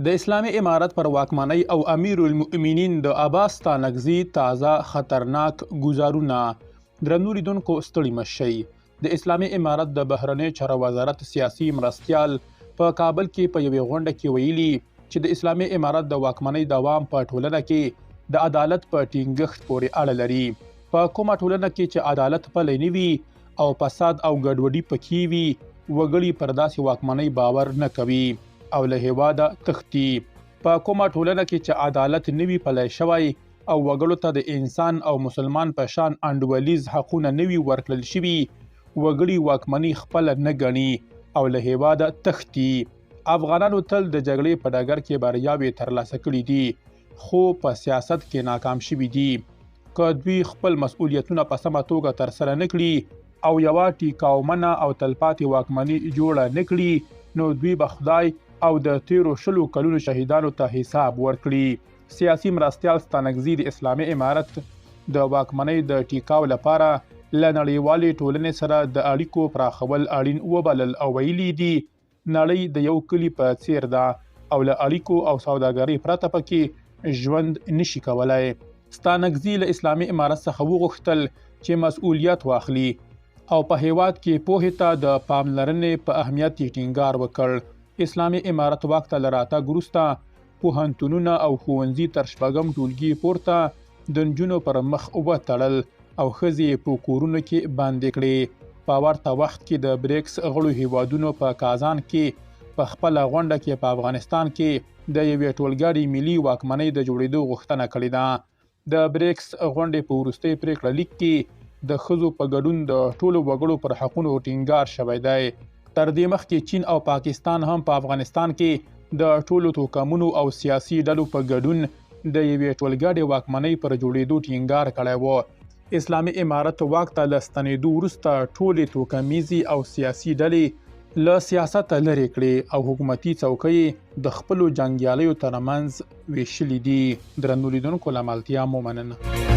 د اسلامي امارت پر واکمنۍ او امیر المؤمنین د عباس ستانکزي تازه خطرناک ګزارونه. درنو لیدونکو ستړي مه شئ. د اسلامي امارت د بهرنۍ چارو وزارت سیاسي مرستیال په کابل کې په یوې غونډه کې ویلي چې د اسلامي امارت د واکمنۍ دوام په ټولنه کې د عدالت په ټینګښت پورې اړه لري. په کومه ټولنه کې چې عدالت پلی نه وي او فساد او ګډوډي پکې وي، وګړي پر داسې واکمنۍ باور نه کوي او له هېواده تښتي. په کومه ټولنه کې چې عدالت نه وي پلی شوی او وګړو ته د انسان او مسلمان په شان انډولیز حقونه نه وي ورکړل شوي، وګړي واکمني خپله نه ګڼي او له هېواده تښتي. افغانانو تل د جګړې په ډګر کې بریاوې ترلاسه کړي دي، خو په سیاست کې ناکام شوي دي. که دوی خپل مسؤلیتونه په سمه توګه ترسره نه کړي او یوه ټیکاومنه او تلپاتې واکمني جوړه نه کړي، نو دوی به خدای او د تیرو 20 کلونو شهیدانو ته حساب ورکړي. سیاسي مرستیال ستانکزي د اسلامي امارت د واکمنۍ د ټیکاو لپاره له نړیوالې ټولنې سره د اړیکو پراخول اړین وبلل او ویلي دي نړۍ د یو کلي په څیر ده او له اړیکو او سوداګرۍ پرته پکې ژوند نشي کولای. ستانکزي له اسلامي امارت څخه وغوښتل چې مسؤلیت واخلي او په هیواد کې پوهې ته د پاملرنې په اهمیت یې ټینګار وکړ. اسلامي امارت واک ته له راتګ وروسته پوهنتونونه او ښوونځي تر 6 ټولګي پورته د نجونو پر مخ وتړل او ښځې په کورونو کې بندې کړې. په ورته وخت کې د بریکس غړو هیوادونو په کازان کې په خپله غونډه کې په افغانستان کې د یوې ټولګړې ملي واکمنۍ د جوړېدو غوښتنه کړې ده. د بریکس غونډې په وروستي پریکړه لیک کې د ښځو په ګډون د ټولو وګړو پر حقونو ټینګار شوی دی. تر دې مخکې چین او پاکستان هم په افغانستان کې د ټولو توکمونو او سیاسي ډلو په ګډون د یوې ټولګړې واکمنۍ پر جوړېدو ټینګار کړی و. اسلامي امارت واک ته له ستنېدو وروسته ټولې توکمیزې او سیاسي ډلې له سیاسته لرې کړې او حکومتي څوکۍ د خپلو جنګیالیو ترمنځ ویشلې دي. درنو لیدونکو له ملتیا مو مننه.